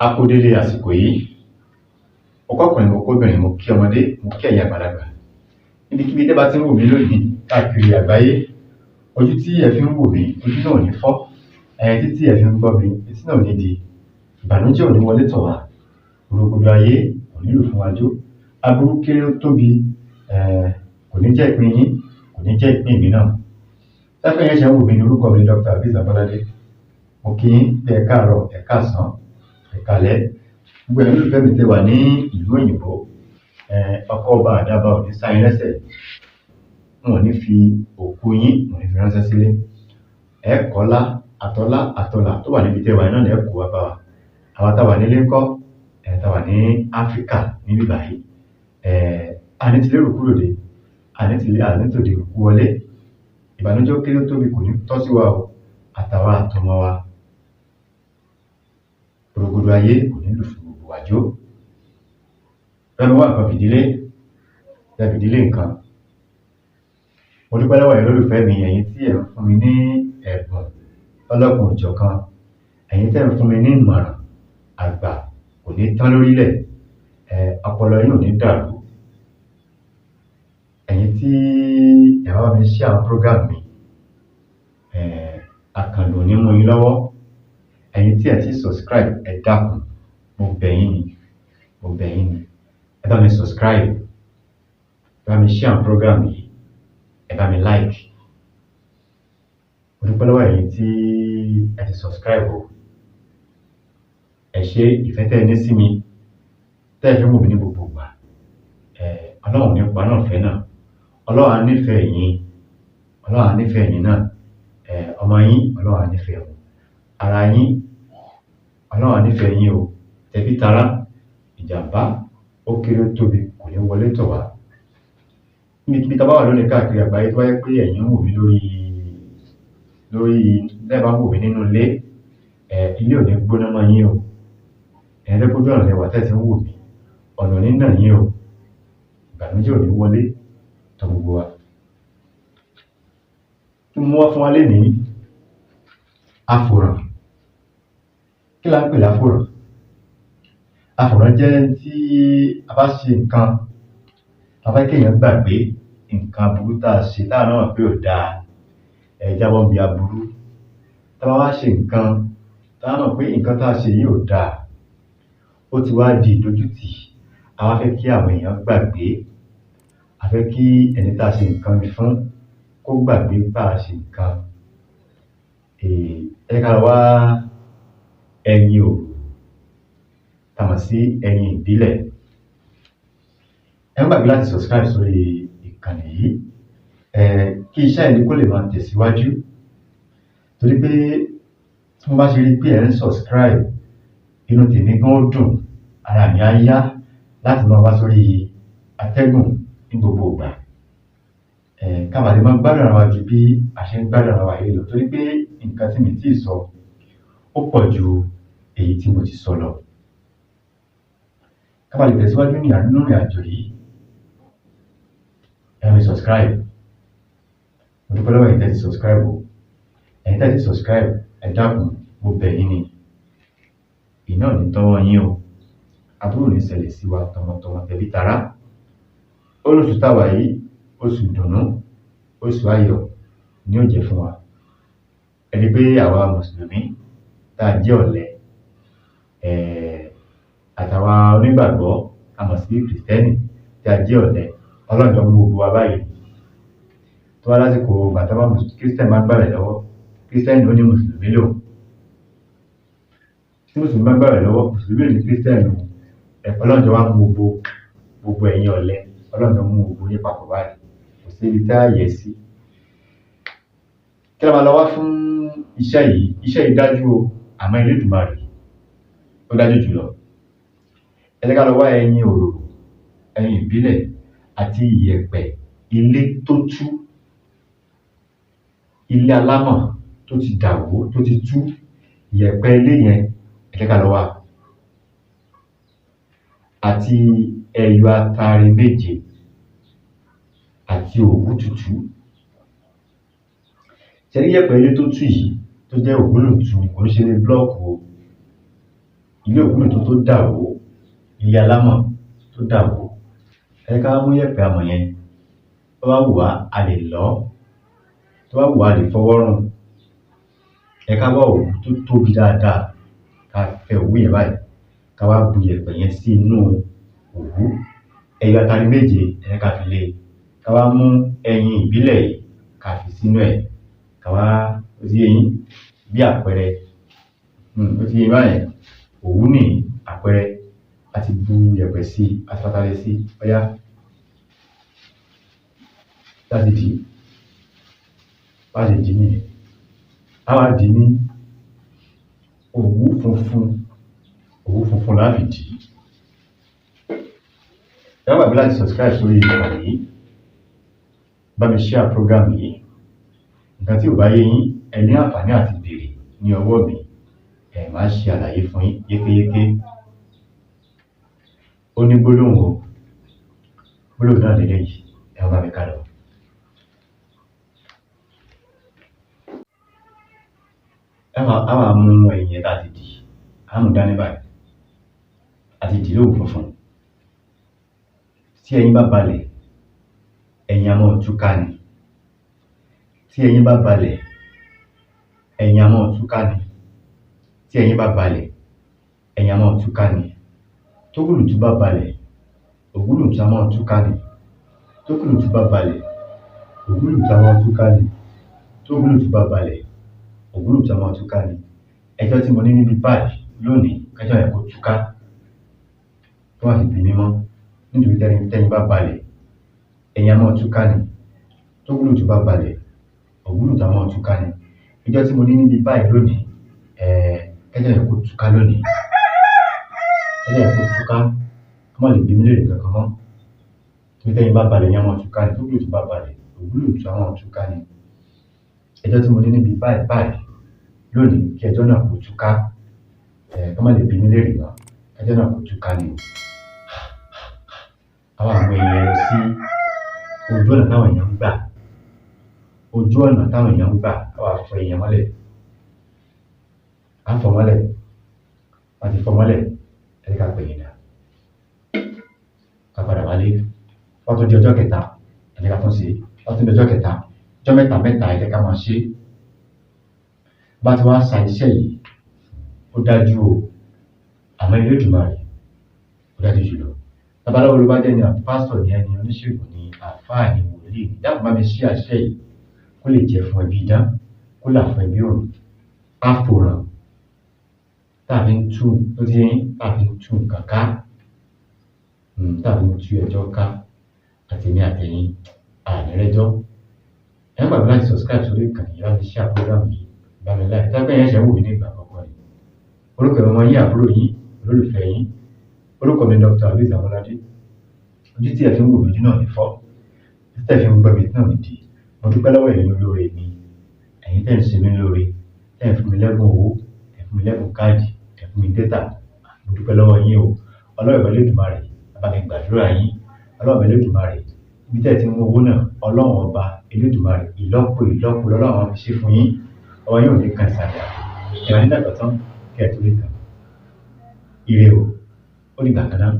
A kú dédé àsìkò yìí. Mo kọ́kùnrin, mo kóbìnrin, mo kí ọmọdé, mo kí ẹ̀yin àgbàlagbà. Níbikíbi tẹ́ bá ti ń wò mí lónìí káàkiri àgbáyé, ojú tí ẹ fi ń wò mí, ojú náà ò ní fọ́. Etí tí ẹ fi ń gbọ́ mi, etí náà ò ní di. Ìbànújẹ́ ò ní wọlé tọ̀ wá. Rògbòdò ayé kò ní lù fún wa jó. Aburú kéré ó tóbi, kò ní jẹ́ ìpín yín, kò ní jẹ́ ìpín mi náà. Tẹ́fẹ́ yẹn ṣe ń wò mí ní orúkọ mi Dr. Aviz Abolade. Mo kí yín pé ẹ káàárọ̀, ẹ káàsán, ẹ káalẹ́. Gbogbo ẹ̀yin olùfẹ́ mi tẹ́ wà ní ìlú òyìnbó, ọkọ̀ ọba àdàbà ò ní sáyìn lẹ́sẹ̀. Wọn ò ní fi òkú yín, wọn ò ní fi ránṣẹ́ sílé. Ẹ kọ́lá, àtọ́lá tó wà níbi tẹ́ wà náà lẹ́ kó wá bá wa. Àwa tá wà nílé ńkọ́, tá wà ní Áfíríkà níbí báyìí. Àní ti lérò kúrò dé, àní tòde òkú wọlé. Ìbànújẹ́ ó kéré ó tóbi kò ní tọ́ sí wa o, àtàwa àtọmọ wa. Rògbòdò ayé kò ní lù fún gbogbo wa jó. Fẹ́mi wá nǹkan fìdílé nǹkan. Mo dúpẹ́ lọ́wọ́ ẹ̀yin olólùfẹ́ mi, ẹ̀yin tí ẹ̀ ń fún mi ní ẹ̀bùn lọ́lọ́kan òjọ̀kan. Ẹ̀yin tẹ́ ń fún mi ní ìmọ̀ràn àgbà kò ní tán lórílẹ̀. Ọpọlọ yín ò ní dàrú. Ẹ̀yin tí ẹ bá mi share àwọn program mi, àkànlò ní mú yín lọ́wọ́. Ẹ̀yin tí ẹ ti subscribe, ẹ dákun, mo bẹ̀ yín ni. Ẹ bá mi subscribe, ẹ bá mi share àwọn program yìí, ẹ bá mi like. Mo dúpẹ́ lọ́wọ́ ẹ̀yin tí ẹ ti subscribe o. Ẹ ṣé ìfẹ́ tẹ́ ẹ ní sí mi, tẹ́ ẹ fi ń wò mí ní gbogbo ìgbà. Ọlọ́run ní pa náà fẹ́ náà. Ọlọ́run á nífẹ̀ẹ́ yín, Ọlọ́run á nífẹ̀ẹ́ yín náà. Ọmọ yín, Ọlọ́run á nífẹ̀ẹ́ wọn. Ara yín, Ọlọ́run á nífẹ̀ẹ́ yín o. Tẹbí tará, ìjàmbá ó kéré ó tóbi kò ní wọlé tọ̀ wá. Níbikíbi tá bá wà lónìí káàkiri àgbáyé tó bá jẹ́ pé ẹ̀yin ń wò mí lórí tẹ́ bá ń wò mí nínú ilé, ilé ò ní gbóná mọ́ yín o. Ẹ̀yin tẹ́ kójú ọ̀nà lẹ́wà tẹ́ ti ń wò mí, ọ̀nà ní nà yín o. Ìbànújẹ́ ò ní wọlé tọ̀ gbogbo wa. Kí mo wá fún wa lénìí? Àfòràn. Kí la ń pè láfòràn? Àfòràn jẹ́ tí a bá ṣe nǹkan, a fẹ́ kéèyàn gbàgbé nǹkan aburú tá a ṣe táwa náà mọ̀ pé ò dáa. Jáwọ́ níbi aburú. Tá bá wá ṣe nǹkan, táwa mọ̀ pé nǹkan tá a ṣe yìí ò dáa. Ó ti wá di ìdójútì. A wá fẹ́ kí àwọn èèyàn gbàgbé. A fẹ́ kí ẹni tá a ṣe nǹkan fún kó gbàgbé bá a ṣe nǹkan. Ẹ ká lọ wá ẹyin òrò, tá a mọ̀ sí ẹyin ìbílẹ̀. Ẹ má gbàgbé láti subscribe sórí ìkànnì yìí, kí iṣẹ́ yìí kó lè máa tẹ̀síwájú. Torí pé tí mo bá ṣe rí pé ẹ ń subscribe, inú tèmi gan ó dùn, ara mi á yá láti máa wá sórí atẹ́gùn ní gbogbo ìgbà. Ká bá lè máa gbádùn ara wa ju bí a ṣe ń gbádùn ara wa yìí lọ. Torí pé nǹkan tí mi tíì sọ ó pọ̀ ju èyí tí mo ti sọ lọ. Ká bá lè tẹ̀síwájú nínú ìrìn àjò yìí, ẹ mi subscribe. Mo dúpẹ́ lọ́wọ́ ẹ̀yin tẹ́ ti subscribe o. Ẹ̀yin tẹ́ ti subscribe, ẹ dákun, mo bẹ̀ yín ni. Iná ò ní tọ́wọ́ yín o. Aburú ò ní ṣẹlẹ̀ sí wa tọmọtọmọ tẹbí tará. Olóṣù tá wà yìí, oṣù ìdùnnú, oṣù ayọ̀ ni ó jẹ́ fún wa. Ẹ rí pé àwa Mùsùlùmí tá a jẹ́ ọ̀lẹ, àtàwa onígbàgbọ́ a mọ̀ sí Kìrìsìtẹ́nì tí a jẹ́ ọ̀lẹ, Ọlọ́run jọ mú gbogbo wa báyìí. Tó wá lásìkò bàtà bá Kìrìsìtẹ́nì máa ń gbààwẹ̀ lọ́wọ́, Kìrìsìtẹ́nì ló ní Mùsùlùmí lò. Tí Mùsùlùmí bá ń gbààwẹ̀ lọ́wọ́, Mùsùlùmí ní Kìrìsìtẹ́nì lò. Ọlọ́run jọ wá mú gbogbo ẹ̀yin ọ̀lẹ, Ọlọ́run jọ mú gbogbo yín papọ̀ báyìí. Kò sí ibi tá a yẹ sí. Kí la máa lọ wá fún iṣẹ́ yìí? Iṣẹ́ yìí dájú o, àmọ́ Elédùmarè ó dájú jùlọ. Ẹ jẹ́ ká lọ wá ẹyin òrò, ẹyin ìbílẹ̀ àti ìyẹ̀pẹ̀ ilé tó tú, ilé alámọ̀ tó ti dàwó, tó ti tú. Ìyẹ̀pẹ̀ ilé yẹn, ẹ jẹ́ ká lọ wá. Àti ẹyọ atare méje àti òwú tútù. Ṣé rí ìyẹ̀pẹ̀ ilé tó tú yìí tó jẹ́ ògúnlùtù ni, kò ń ṣe ní blọ́ọ̀kù o. ilé òwúlò tó dà wó, ilé alámọ̀ tó dà wó. Ẹ jẹ́ ká mú yẹ̀pẹ̀ amọ̀ yẹn, tó bá wù wá a lè lọ̀, tó bá wù wá a lè fọwọ́ rùn. Ẹ ká wá òwú tó tóbi dáadáa, ká fẹ òwú yẹn báyìí, ká wá bu yẹ̀pẹ̀ yẹn sí inú òwú. Ẹyọ atare méje ẹ jẹ́ ká fi lé, ká wá mú ẹyin ìbílẹ̀ yìí ká fi sínú ẹ̀, ká wá ó ti yé yín bí àpẹẹrẹ, ó ti yé yín báyẹn. Òwú ní àpẹẹrẹ, a ti bu yẹ̀pẹ̀ sí, a ti fatale sí, ó yá láti dì í, bá ṣe dì í nìyẹn. A wá dì í ní òwú funfun la fi dì í. Ẹ má gbàgbé láti subscribe sórí ìkànnì yìí, bá mi share program yìí. Nǹkan tí ò bá yé yín, ẹ ní àǹfààní àti béèrè ní ọwọ́ mi, máa ṣe àlàyé fún yín yékéyéké. Ó ní gbólóhùn o, gbólóhùn náà lélẹ́yìí, ẹ má bá mi ká lọ. A wá mú ẹyin yẹn tá a ti dì, a mú dání báyìí, a ti dì lóòwú funfun. Tí ẹyin bá balẹ̀, ẹyin a máa túká ni. Tí ẹyin bá balẹ̀, ẹyin a máa túká ni. Tí ẹyin bá balẹ̀, ẹyin a máa túká ni. Tógùlùtù bá balẹ̀, ògúlùtù a máa túká ni. Tógùlùtù bá balẹ̀, ògúlùtù a máa túká ni. Tógùlùtù bá balẹ̀, ògúlùtù a máa túká ni. Ẹjọ́ tí mo ní níbi báyìí lónìí, kẹ́jọ́ yẹn kó túká, tó wá fi bí mímọ́. Nítorí tẹ́yin bá balẹ̀, ẹyin a máa túká ni. Tógùlùtù bá balẹ̀, ògúlùtù a máa túká ni. Ẹjọ́ tí mo ní níbi báyìí lónìí, kẹ́jọ́ yẹn kó túká lónìí. Kẹ́jọ́ yẹn kó túká, kó má lè bí mi léèrè kankan mọ́. Nítorí tẹ́yin bá balẹ̀, ẹyin a máa túká ni. Tógùlùtù bá balẹ̀, ògúlùtù a máa túká ni. Ẹjọ́ tí mo ní níbi báyìí lónìí, kí ẹjọ́ náà kó túká, kó má lè bí mi léèrè mọ́. Ẹjọ́ náà kó túká ni. Àwọn àwọn èèyàn lọ sí ojú ọ̀nà táwọn èèyàn ń gbà, ojú ọ̀nà táwọn èèyàn ń gbà, àwọn afọ èèyàn mọ́lẹ̀, á fọ mọ́lẹ̀, wọ́n ti fọ mọ́lẹ̀, ẹ jẹ́ ká pè é dà, ká padà wálé. Wọ́n tún di ọjọ́ kẹta, ẹ jẹ́ ká tún ṣe, wọ́n tún di ọjọ́ kẹta, ọjọ́ mẹ́ta ẹ jẹ́ ká máa ṣe. Bá ti wá sa iṣẹ́ yìí, ó dájú o, àmọ́ Elédùmarè ó dájú jùlọ. Babaláwo ló bá jẹ́ ni, pásítọ̀ ni ẹni, oníṣègùn ni, àfáà ni, wòlíì ni, dákun bá mi ṣí àṣẹ yìí kó lè jẹ́ fún ẹbí idán, kó là fún ẹbí òrùn. Àfòràn tàbí ń tú, ó ti yín, tàbí ń tú nǹkan ká, tàbí ń tú ẹjọ́ ká, àtèmi àtẹ̀yìn ànírẹ́jọ́. Ẹ má gbàgbé láti subscribe sórí ìkànnì yìí, láti share program yìí, bá mi like. Tẹ́gbẹ́ yẹn ṣe ń wò mí ní ìgbà àkọ́kọ́ ni. Orúkọ ọmọ yín, àbúrò yín, olólùfẹ́ yín. Orúkọ mi Dr. Aviz Amolade. Ojú tí ẹ fi ń wò mí ojú náà ní fọ́, ojú tí ẹ fi ń gbọ́ mi náà ní di. Mo dúpẹ́ lọ́wọ́ ẹ̀yin olóore mi, ẹ̀yin tẹ́ ń ṣe mí lóore, tẹ́ ń fún mi lẹ́bùn owó, tẹ́ ń fún mi lẹ́bùn káàdì, tẹ́ ń fún mi data. Mo dúpẹ́ lọ́wọ́ yín o. Ọlọ́run Elédùmarè, bá mi gbàdúrà yín. Ọlọ́run Elédùmarè, ibi tẹ́ ti ń mú owó náà, Ọlọ́run ọba Elédùmarè, ìlọ́po lọ́lọ́run fi ṣe fún yín. Ọwọ́ yín ò ní kan ìsàlẹ̀, ìrànlẹ́ àgbàtán kẹ́ẹ̀ tó lè kàn. Ire o, ó dìgbà kan náà.